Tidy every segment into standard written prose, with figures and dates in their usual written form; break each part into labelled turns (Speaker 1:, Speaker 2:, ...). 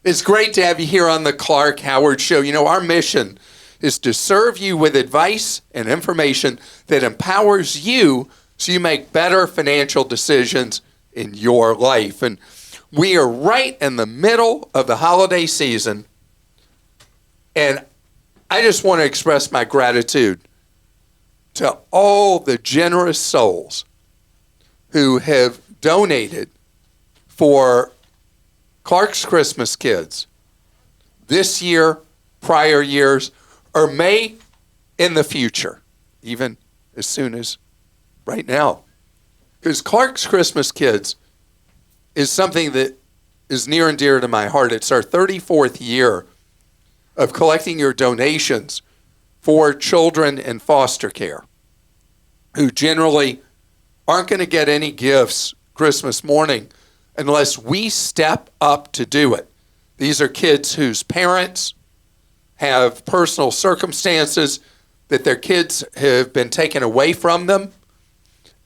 Speaker 1: It's great to have you here on the Clark Howard Show. You know, our mission is to serve you with advice and information that empowers you so you make better financial decisions in your life. And we are right in the middle of the holiday season, and I just want to express my gratitude to all the generous souls who have donated for Clark's Christmas Kids this year, prior years, or may in the future, even as soon as right now. Because Clark's Christmas Kids is something that is near and dear to my heart. It's our 34th year of collecting your donations for children in foster care who generally aren't going to get any gifts Christmas morning unless we step up to do it. These are kids whose parents have personal circumstances that their kids have been taken away from them,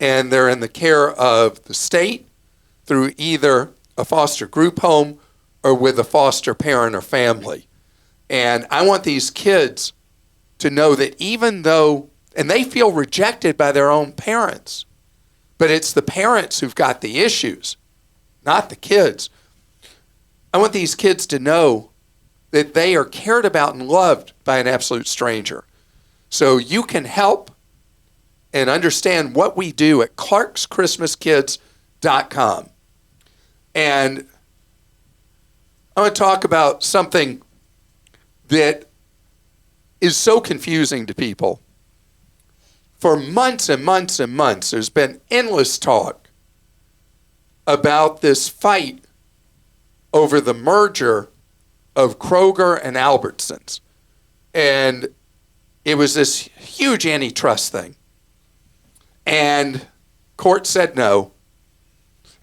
Speaker 1: and they're in the care of the state through either a foster group home or with a foster parent or family. And I want these kids to know that even though, and they feel rejected by their own parents, but it's the parents who've got the issues, not the kids. I want these kids to know that they are cared about and loved by an absolute stranger. So you can help and understand what we do at clarkschristmaskids.com. And I want to talk about something that is so confusing to people. For months and months and months, there's been endless talk about this fight over the merger of Kroger and Albertsons. And it was this huge antitrust thing. And court said no.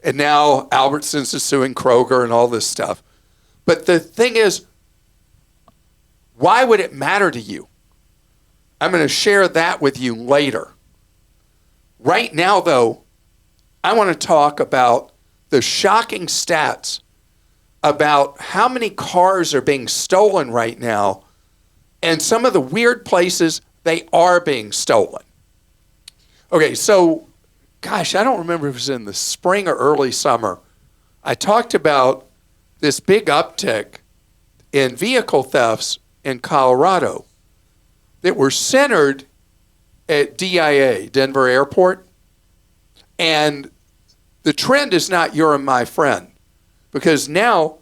Speaker 1: And now Albertsons is suing Kroger and all this stuff. But the thing is, why would it matter to you? I'm going to share that with you later. Right now, though, I want to talk about the shocking stats about how many cars are being stolen right now and some of the weird places they are being stolen. Okay, so, gosh, I don't remember if it was in the spring or early summer. I talked about this big uptick in vehicle thefts in Colorado that were centered at DIA, Denver Airport. And the trend is not you're my friend, because now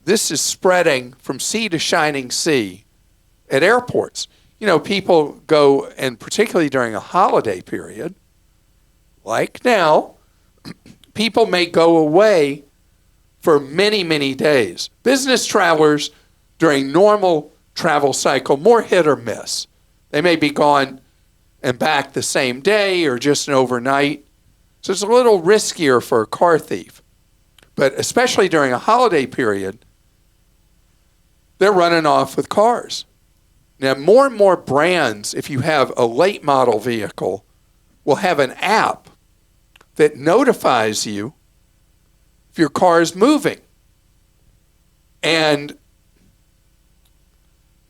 Speaker 1: this is spreading from sea to shining sea at airports. You know, people go, and particularly during a holiday period, like now, people may go away for many, many days. Business travelers during normal travel cycle, more hit or miss. They may be gone and back the same day or just an overnight. So it's a little riskier for a car thief. But especially during a holiday period, they're running off with cars. Now, more and more brands, if you have a late model vehicle, will have an app that notifies you if your car is moving. And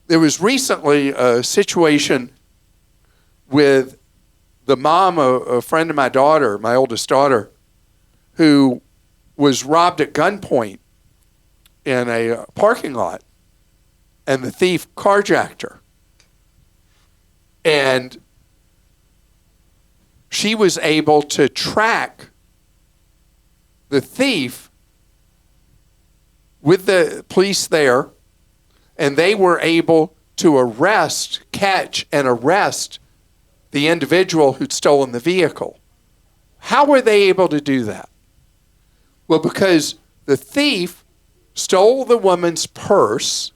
Speaker 1: there was recently a situation with the mom, a friend of my daughter, my oldest daughter, who was robbed at gunpoint in a parking lot, and the thief carjacked her. And she was able to track the thief with the police there, and they were able to catch and arrest the individual who'd stolen the vehicle. How were they able to do that? Well, because the thief stole the woman's purse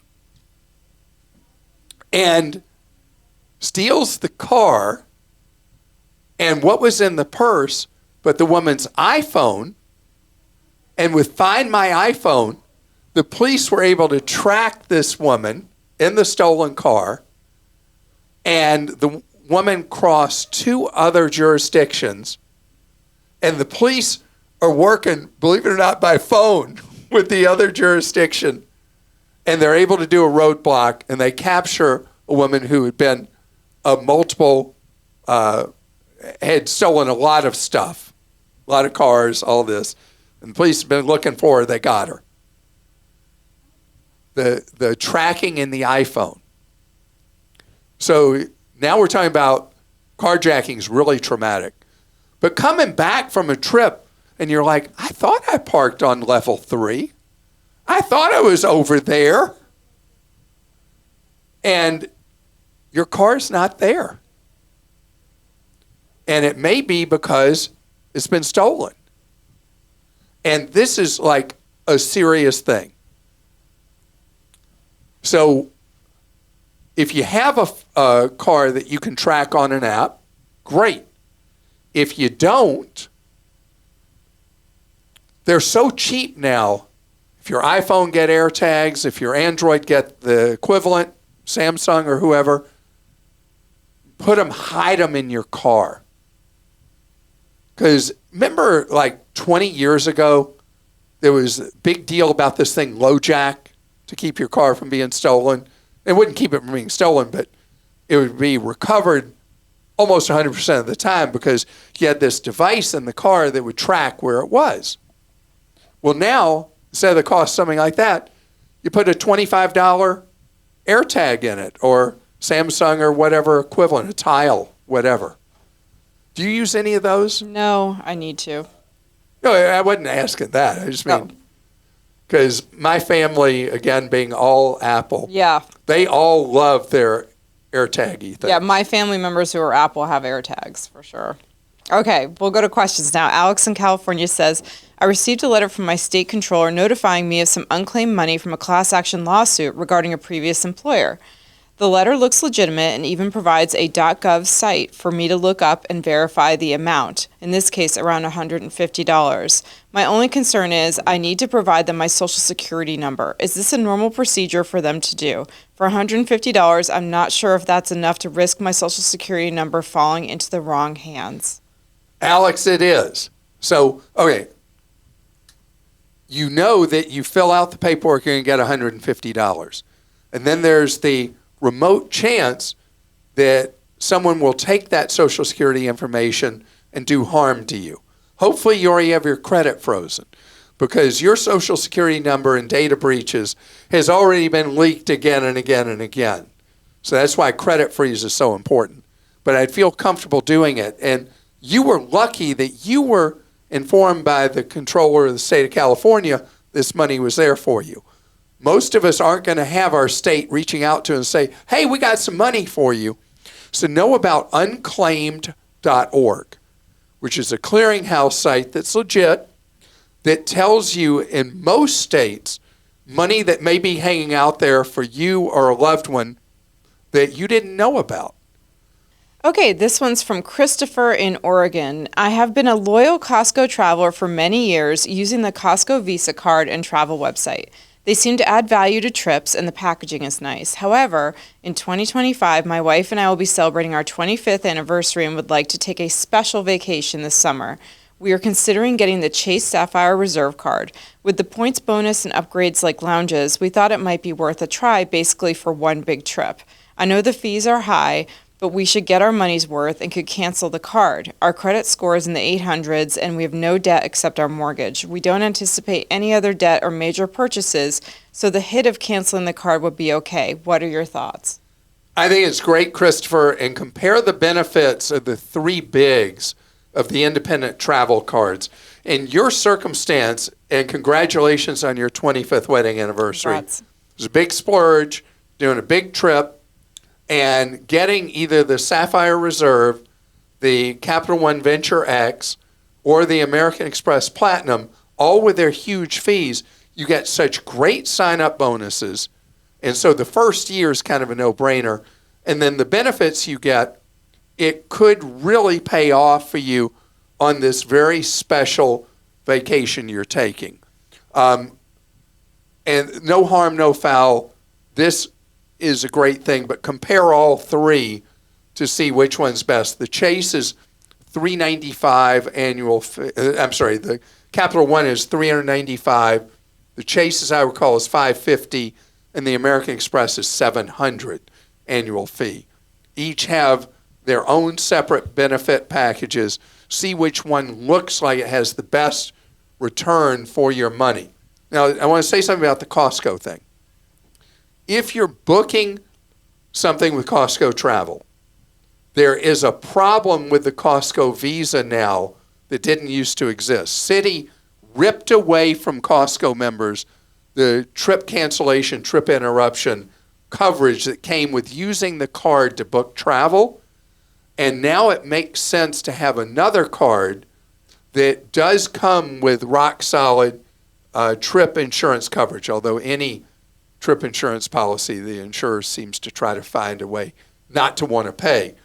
Speaker 1: and steals the car and what was in the purse but the woman's iPhone. And with Find My iPhone, the police were able to track this woman in the stolen car, and the woman crossed 2 other jurisdictions, and the police are working, believe it or not, by phone with the other jurisdiction And they're able to do a roadblock, and they capture a woman who had been had stolen a lot of stuff, a lot of cars, all this. And the police have been looking for her. They got her. The tracking in the iPhone. So now we're talking about carjacking is really traumatic. But coming back from a trip, and you're like, I thought I parked on level 3. I thought I was over there. And your car's not there. And it may be because it's been stolen. And this is like a serious thing. So if you have a car that you can track on an app, great. If you don't, they're so cheap now. If your iPhone get AirTags, if your Android get the equivalent, Samsung or whoever, hide them in your car. Because remember, like 20 years ago, there was a big deal about this thing, LoJack, to keep your car from being stolen. It wouldn't keep it from being stolen, but it would be recovered almost 100% of the time because you had this device in the car that would track where it was. Well, now, instead of the cost something like that, you put a $25 AirTag in it, or Samsung or whatever equivalent, a Tile, whatever. Do you use any of those?
Speaker 2: No, I need to.
Speaker 1: No, I wasn't asking that. I just mean, because my family, again, being all Apple, they all love their AirTag-y things.
Speaker 2: Yeah, my family members who are Apple have AirTags, for sure. Okay, we'll go to questions now. Alex in California says, I received a letter from my state controller notifying me of some unclaimed money from a class action lawsuit regarding a previous employer. The letter looks legitimate and even provides a .gov site for me to look up and verify the amount, in this case around $150. My only concern is I need to provide them my social security number. Is this a normal procedure for them to do? For $150, I'm not sure if that's enough to risk my social security number falling into the wrong hands.
Speaker 1: Alex, it is. So, okay, you know that you fill out the paperwork, you're going to get $150. And then there's the remote chance that someone will take that Social Security information and do harm to you. Hopefully you already have your credit frozen because your Social Security number in data breaches has already been leaked again and again and again. So that's why credit freeze is so important. But I'd feel comfortable doing it. And you were lucky that you were informed by the controller of the state of California this money was there for you. Most of us aren't going to have our state reaching out to and say, hey, we got some money for you. So know about unclaimed.org, which is a clearinghouse site that's legit, that tells you in most states money that may be hanging out there for you or a loved one that you didn't know about.
Speaker 2: Okay, this one's from Christopher in Oregon. I have been a loyal Costco traveler for many years using the Costco Visa card and travel website. They seem to add value to trips, and the packaging is nice. However, in 2025, my wife and I will be celebrating our 25th anniversary and would like to take a special vacation this summer. We are considering getting the Chase Sapphire Reserve card. With the points bonus and upgrades like lounges, we thought it might be worth a try basically for one big trip. I know the fees are high, but we should get our money's worth and could cancel the card. Our credit score is in the 800s, and we have no debt except our mortgage. We don't anticipate any other debt or major purchases, so the hit of canceling the card would be okay. What are your thoughts?
Speaker 1: I think it's great, Christopher, and compare the benefits of the three bigs of the independent travel cards. In your circumstance, and congratulations on your 25th wedding anniversary.
Speaker 2: Congrats.
Speaker 1: It was a big splurge, doing a big trip, and getting either the Sapphire Reserve, the Capital One Venture X, or the American Express Platinum, all with their huge fees. You get such great sign-up bonuses. And so the first year is kind of a no-brainer. And then the benefits you get, it could really pay off for you on this very special vacation you're taking. And no harm, no foul. This is a great thing, but compare all three to see which one's best. The Chase is $395 annual. The Capital One is $395. The Chase, as I recall, is $550, and the American Express is $700 annual fee. Each have their own separate benefit packages. See which one looks like it has the best return for your money. Now, I want to say something about the Costco thing. If you're booking something with Costco Travel, there is a problem with the Costco Visa now that didn't used to exist. Citi ripped away from Costco members the trip cancellation, trip interruption coverage that came with using the card to book travel. And now it makes sense to have another card that does come with rock solid trip insurance coverage, although any trip insurance policy, the insurer seems to try to find a way not to want to pay.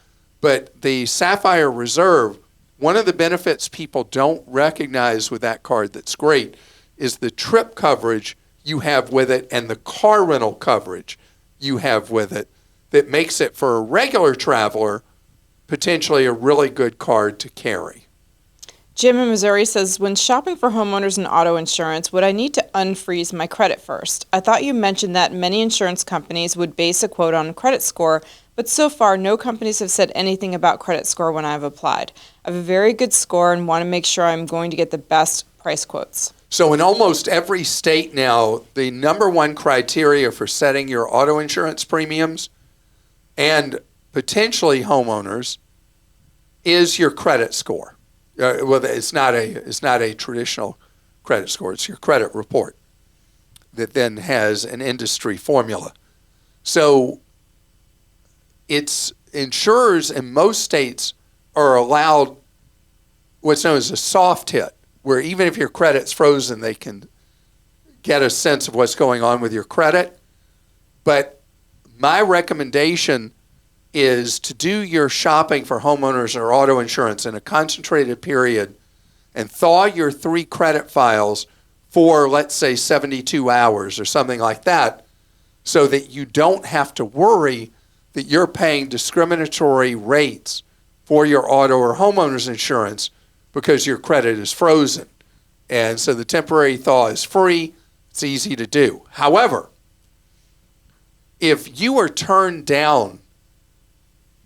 Speaker 1: But the Sapphire Reserve, one of the benefits people don't recognize with that card that's great is the trip coverage you have with it and the car rental coverage you have with it that makes it, for a regular traveler, potentially a really good card to carry.
Speaker 2: Jim in Missouri says, when shopping for homeowners and auto insurance, would I need to unfreeze my credit first? I thought you mentioned that many insurance companies would base a quote on credit score, but so far no companies have said anything about credit score when I've applied. I have a very good score and want to make sure I'm going to get the best price quotes.
Speaker 1: So in almost every state now, the number one criteria for setting your auto insurance premiums and potentially homeowners is your credit score. Well, it's not a traditional credit score. It's your credit report that then has an industry formula. So it's insurers in most states are allowed what's known as a soft hit, where even if your credit's frozen, they can get a sense of what's going on with your credit. But my recommendation is to do your shopping for homeowners or auto insurance in a concentrated period and thaw your 3 credit files for, let's say, 72 hours or something like that, so that you don't have to worry that you're paying discriminatory rates for your auto or homeowners insurance because your credit is frozen. And so the temporary thaw is free. It's easy to do. However, if you are turned down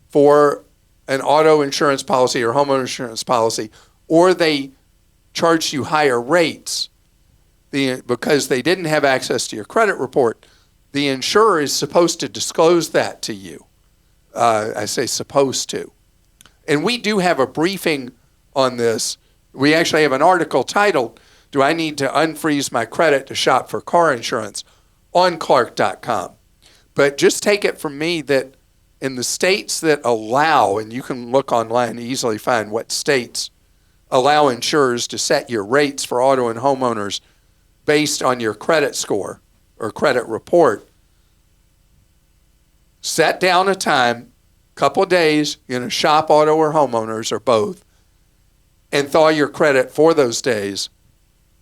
Speaker 1: for an auto insurance policy or homeowner insurance policy, or they charged you higher rates because they didn't have access to your credit report, the insurer is supposed to disclose that to you. I say supposed to. And we do have a briefing on this. We actually have an article titled, "Do I Need to Unfreeze My Credit to Shop for Car Insurance?" on Clark.com. But just take it from me that in the states that allow, and you can look online and easily find what states allow insurers to set your rates for auto and homeowners based on your credit score or credit report, set down a time, couple of days, you're going to shop auto or homeowners or both, and thaw your credit for those days.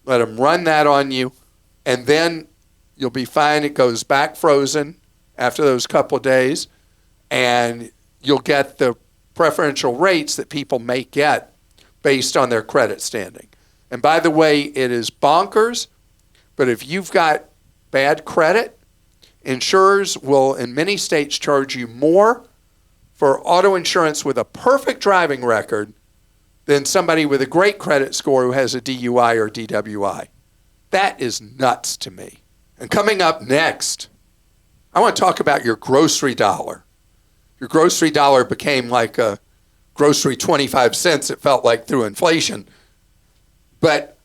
Speaker 1: Let them run that on you, and then you'll be fine. It goes back frozen after those couple of days, and you'll get the preferential rates that people may get based on their credit standing. And by the way, it is bonkers, but if you've got bad credit, insurers will in many states charge you more for auto insurance with a perfect driving record than somebody with a great credit score who has a DUI or DWI. That is nuts to me. And coming up next, I want to talk about your grocery dollar. Your grocery dollar became like a grocery 25 cents, it felt like, through inflation. But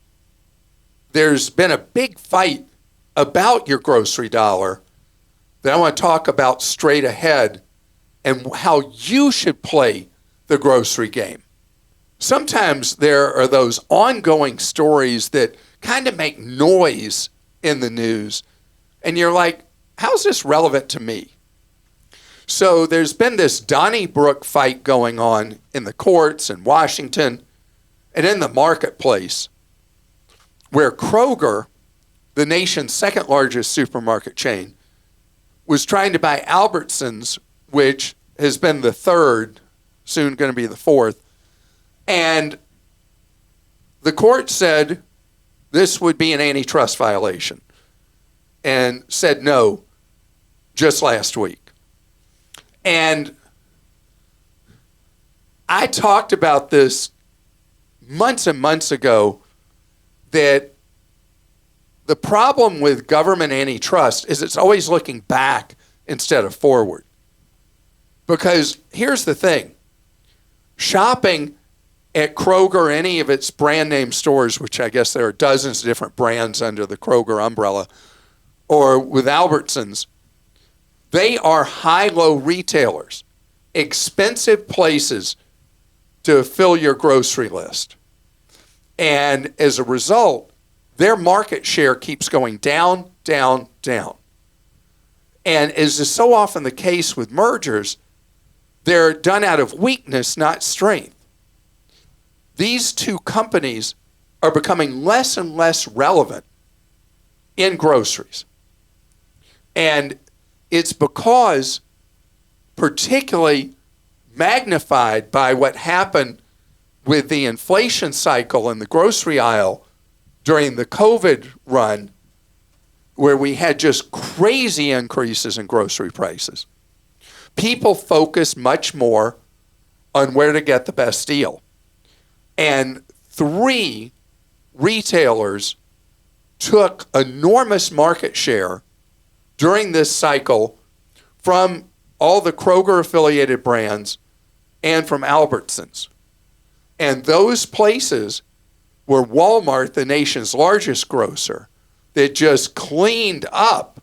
Speaker 1: there's been a big fight about your grocery dollar that I want to talk about straight ahead and how you should play the grocery game. Sometimes there are those ongoing stories that kind of make noise in the news, and you're like, how's this relevant to me? So there's been this Donnybrook fight going on in the courts in Washington and in the marketplace, where Kroger, the nation's second largest supermarket chain, was trying to buy Albertsons, which has been the third, soon going to be the fourth. And the court said this would be an antitrust violation and said no. just last week. And I talked about this months and months ago, that the problem with government antitrust is it's always looking back instead of forward. Because here's the thing. Shopping at Kroger, any of its brand name stores, which I guess there are dozens of different brands under the Kroger umbrella, or with Albertsons, they are high-low retailers, expensive places to fill your grocery list. And as a result, their market share keeps going down, down, down. And as is so often the case with mergers, they're done out of weakness, not strength. These two companies are becoming less and less relevant in groceries. And it's because, particularly magnified by what happened with the inflation cycle in the grocery aisle during the COVID run, where we had just crazy increases in grocery prices. People focus much more on where to get the best deal. And 3 retailers took enormous market share during this cycle from all the Kroger-affiliated brands and from Albertsons. And those places were Walmart, the nation's largest grocer, that just cleaned up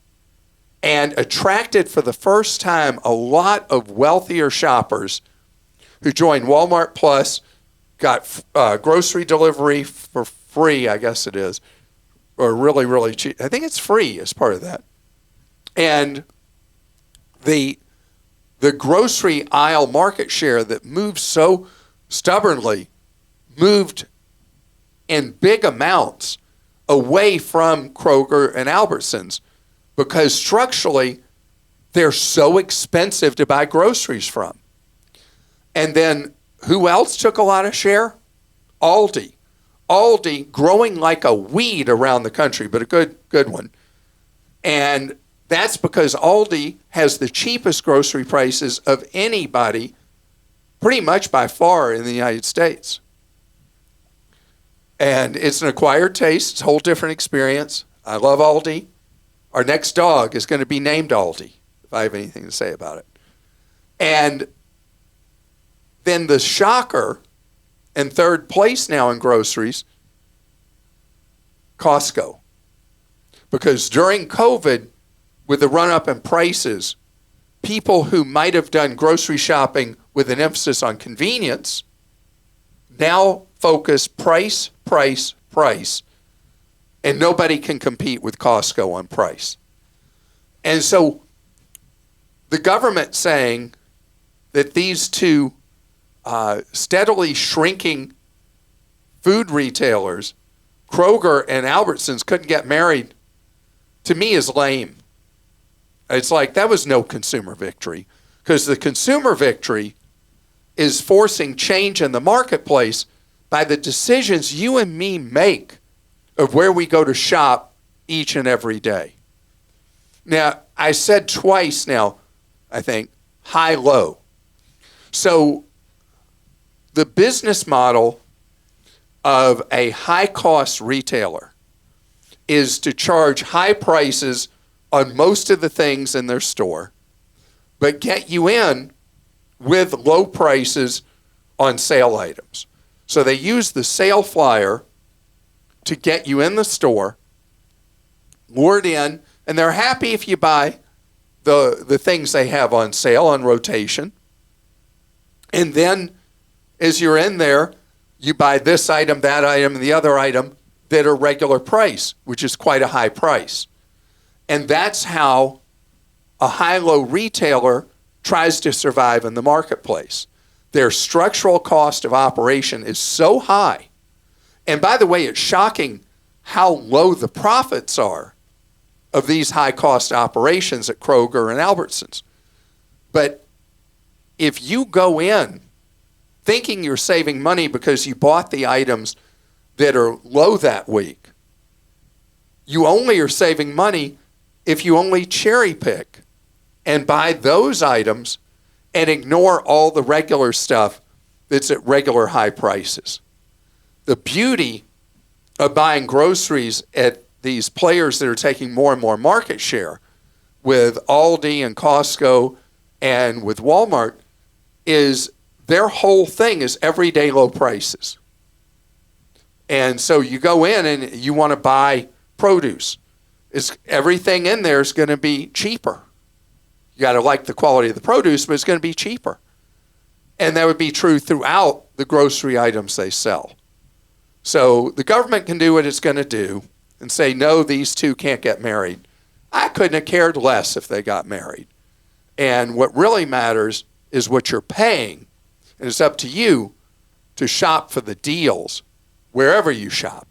Speaker 1: and attracted for the first time a lot of wealthier shoppers who joined Walmart Plus, got grocery delivery for free, I guess it is, or really, really cheap. I think it's free as part of that. And the grocery aisle market share that moved so stubbornly moved in big amounts away from Kroger and Albertsons, because structurally they're so expensive to buy groceries from. And then who else took a lot of share? Aldi. Aldi growing like a weed around the country, but a good one. And that's because Aldi has the cheapest grocery prices of anybody, pretty much by far, in the United States. And it's an acquired taste. It's a whole different experience. I love Aldi. Our next dog is going to be named Aldi, if I have anything to say about it. And then the shocker, in third place now in groceries, Costco. Because during COVID, with the run-up in prices, people who might have done grocery shopping with an emphasis on convenience now focus price, price, price, and nobody can compete with Costco on price. And so the government saying that these two steadily shrinking food retailers, Kroger and Albertsons, couldn't get married, to me is lame. It's like that was no consumer victory, because the consumer victory is forcing change in the marketplace by the decisions you and me make of where we go to shop each and every day. Now, I said twice now, I think, high-low. So the business model of a high-cost retailer is to charge high prices on most of the things in their store, but get you in with low prices on sale items. So they use the sale flyer to get you in the store, lured in, and they're happy if you buy the things they have on sale, on rotation. And then as you're in there, you buy this item, that item, and the other item that are regular price, which is quite a high price. And that's how a high-low retailer tries to survive in the marketplace. Their structural cost of operation is so high. And by the way, it's shocking how low the profits are of these high-cost operations at Kroger and Albertsons. But if you go in thinking you're saving money because you bought the items that are low that week, you only are saving money if you only cherry pick and buy those items and ignore all the regular stuff that's at regular high prices. The beauty of buying groceries at these players that are taking more and more market share with Aldi and Costco and with Walmart is their whole thing is everyday low prices. And so you go in and you want to buy produce. Everything in there is going to be cheaper. You got to like the quality of the produce, but it's going to be cheaper. And that would be true throughout the grocery items they sell. So the government can do what it's going to do and say, no, these two can't get married. I couldn't have cared less if they got married. And what really matters is what you're paying. And it's up to you to shop for the deals wherever you shop.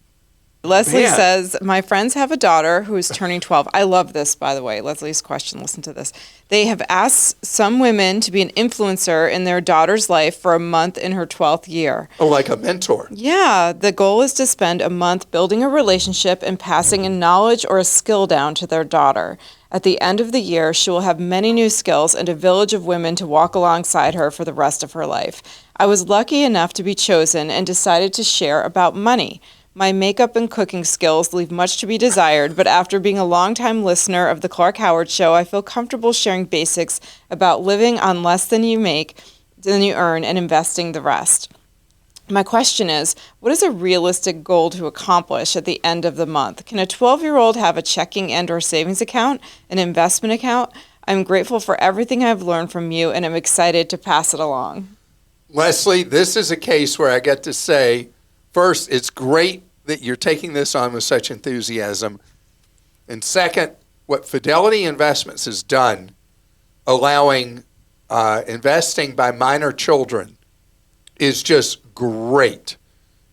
Speaker 2: Leslie says, my friends have a daughter who is turning 12. I love this, by the way. Leslie's question, listen to this. They have asked some women to be an influencer in their daughter's life for a month in her 12th year.
Speaker 1: Oh, like a mentor.
Speaker 2: Yeah. The goal is to spend a month building a relationship and passing a knowledge or a skill down to their daughter. At the end of the year, she will have many new skills and a village of women to walk alongside her for the rest of her life. I was lucky enough to be chosen and decided to share about money. My makeup and cooking skills leave much to be desired, but after being a longtime listener of the Clark Howard Show, I feel comfortable sharing basics about living on less than you earn, and investing the rest. My question is, what is a realistic goal to accomplish at the end of the month? Can a 12-year-old have a checking and or savings account, an investment account? I'm grateful for everything I've learned from you, and I'm excited to pass it along.
Speaker 1: Leslie, this is a case where I get to say, first, it's great that you're taking this on with such enthusiasm. And second, what Fidelity Investments has done, allowing investing by minor children, is just great.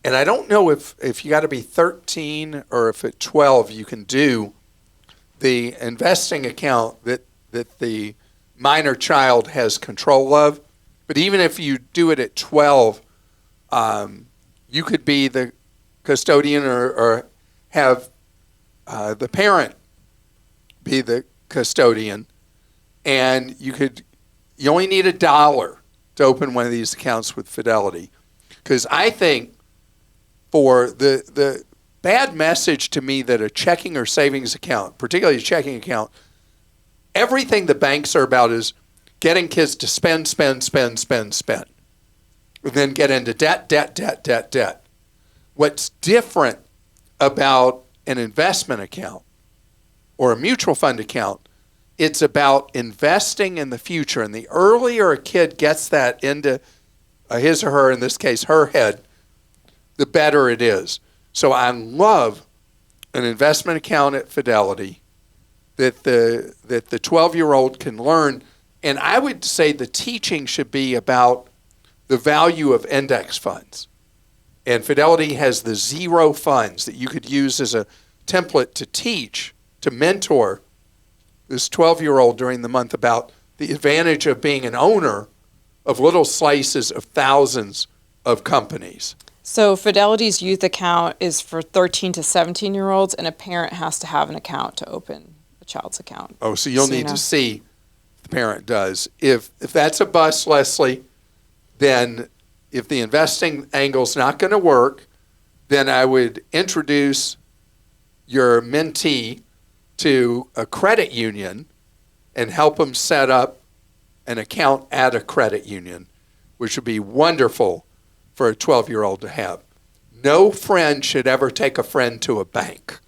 Speaker 1: And I don't know if you got to be 13 or if at 12 you can do the investing account that the minor child has control of. But even if you do it at 12, you could be the custodian or have the parent be the custodian, and you only need $1 to open one of these accounts with Fidelity. Because I think for the bad message to me that a checking or savings account, particularly a checking account, everything the banks are about is getting kids to spend, and then get into debt. What's different about an investment account or a mutual fund account, it's about investing in the future. And the earlier a kid gets that into his or her, in this case, her head, the better it is. So I love an investment account at Fidelity that the 12-year-old can learn. And I would say the teaching should be about the value of index funds. And Fidelity has the 0 funds that you could use as a template to teach, to mentor this 12-year-old during the month about the advantage of being an owner of little slices of thousands of companies.
Speaker 2: So Fidelity's youth account is for 13 to 17-year-olds, and a parent has to have an account to open a child's account.
Speaker 1: Oh, so you'll need to see if the parent does. If that's a bust, Leslie, then if the investing angle's not going to work, then I would introduce your mentee to a credit union and help them set up an account at a credit union, which would be wonderful for a 12-year-old to have. No friend should ever take a friend to a bank.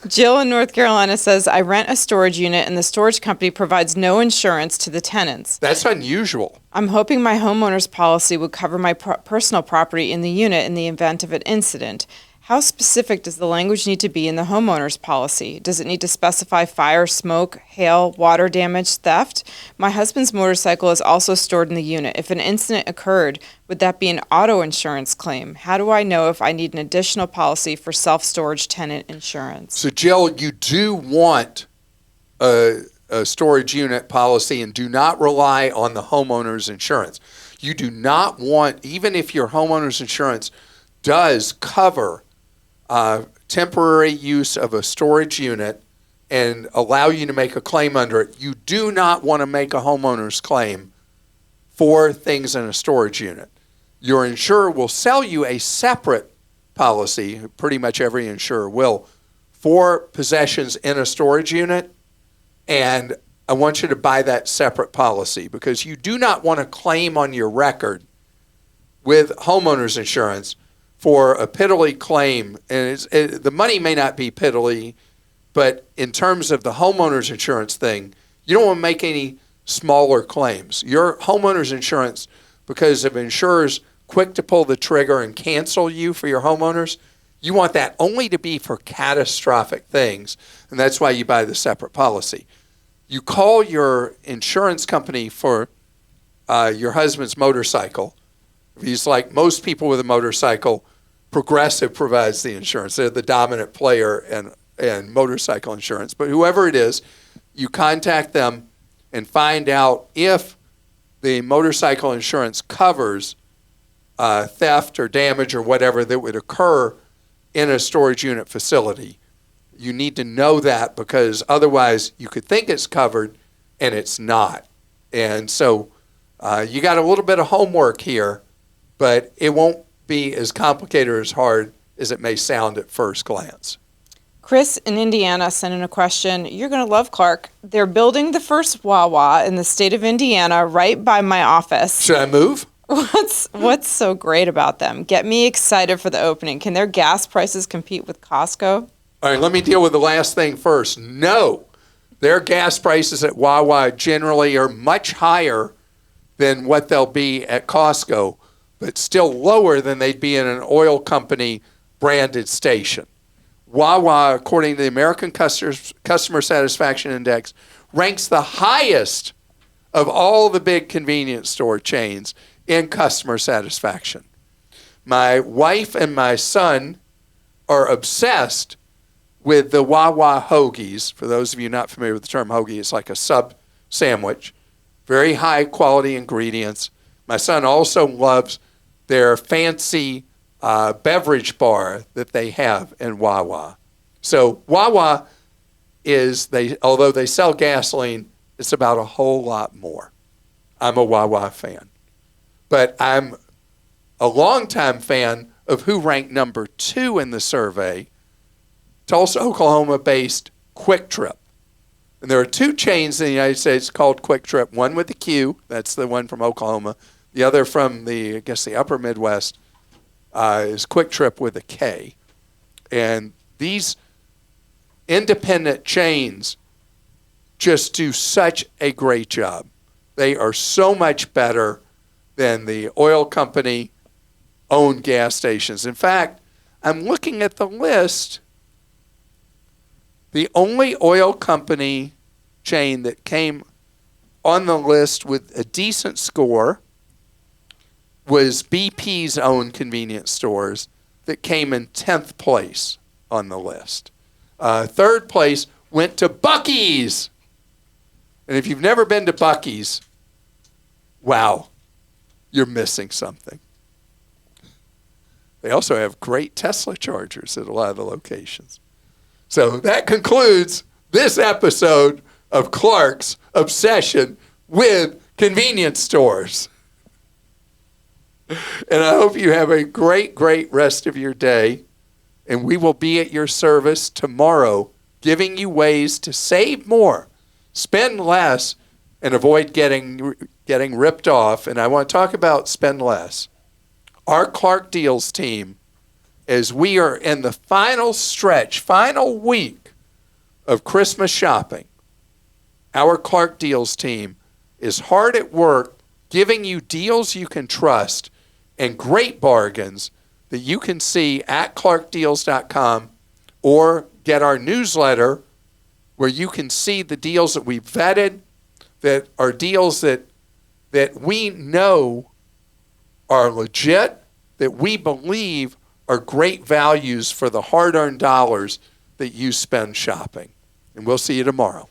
Speaker 2: Jill in North Carolina says, I rent a storage unit and the storage company provides no insurance to the tenants.
Speaker 1: That's unusual.
Speaker 2: I'm hoping my homeowner's policy would cover my personal property in the unit in the event of an incident. How specific does the language need to be in the homeowner's policy? Does it need to specify fire, smoke, hail, water damage, theft? My husband's motorcycle is also stored in the unit. If an incident occurred, would that be an auto insurance claim? How do I know if I need an additional policy for self-storage tenant insurance?
Speaker 1: So, Jill, you do want a storage unit policy and do not rely on the homeowner's insurance. You do not want, even if your homeowner's insurance does cover temporary use of a storage unit and allow you to make a claim under it. You do not want to make a homeowner's claim for things in a storage unit. Your insurer will sell you a separate policy, pretty much every insurer will, for possessions in a storage unit, and I want you to buy that separate policy because you do not want to claim on your record with homeowners insurance for a piddly claim. And the money may not be piddly, but in terms of the homeowners insurance thing, you don't want to make any smaller claims. Your homeowners insurance, because of insurers quick to pull the trigger and cancel you for your homeowners, you want that only to be for catastrophic things, and that's why you buy the separate policy. You call your insurance company for your husband's motorcycle. If he's like most people with a motorcycle, Progressive provides the insurance. They're the dominant player in motorcycle insurance. But whoever it is, you contact them and find out if the motorcycle insurance covers theft or damage or whatever that would occur in a storage unit facility. You need to know that because otherwise you could think it's covered and it's not. And so you got a little bit of homework here, but it won't be as complicated or as hard as it may sound at first glance.
Speaker 2: Chris in Indiana sent in a question. You're going to love Clark. They're building the first Wawa in the state of Indiana right by my office.
Speaker 1: Should I move?
Speaker 2: What's so great about them? Get me excited for the opening. Can their gas prices compete with Costco?
Speaker 1: All right, let me deal with the last thing first. No, their gas prices at Wawa generally are much higher than what they'll be at Costco, but still lower than they'd be in an oil company branded station. Wawa, according to the American Customer Satisfaction Index, ranks the highest of all the big convenience store chains in customer satisfaction. My wife and my son are obsessed with the Wawa hoagies. For those of you not familiar with the term hoagie, it's like a sub sandwich, very high quality ingredients. My son also loves their fancy beverage bar that they have in Wawa. So Wawa although they sell gasoline, it's about a whole lot more. I'm a Wawa fan. But I'm a longtime fan of who ranked number 2 in the survey, Tulsa, Oklahoma-based Quick Trip. And there are 2 chains in the United States called Quick Trip, one with the Q, that's the one from Oklahoma. The other from the upper Midwest is Quick Trip with a K. And these independent chains just do such a great job. They are so much better than the oil company owned gas stations. In fact, I'm looking at the list. The only oil company chain that came on the list with a decent score was BP's own convenience stores that came in 10th place on the list. Third place went to Buc-ee's. And if you've never been to Buc-ee's, wow, you're missing something. They also have great Tesla chargers at a lot of the locations. So that concludes this episode of Clark's obsession with convenience stores. And I hope you have a great, great rest of your day. And we will be at your service tomorrow, giving you ways to save more, spend less, and avoid getting ripped off. And I want to talk about spend less. Our Clark Deals team, as we are in the final stretch, final week of Christmas shopping, our Clark Deals team is hard at work giving you deals you can trust and great bargains that you can see at clarkdeals.com or get our newsletter where you can see the deals that we've vetted, that are deals that we know are legit, that we believe are great values for the hard-earned dollars that you spend shopping. And we'll see you tomorrow.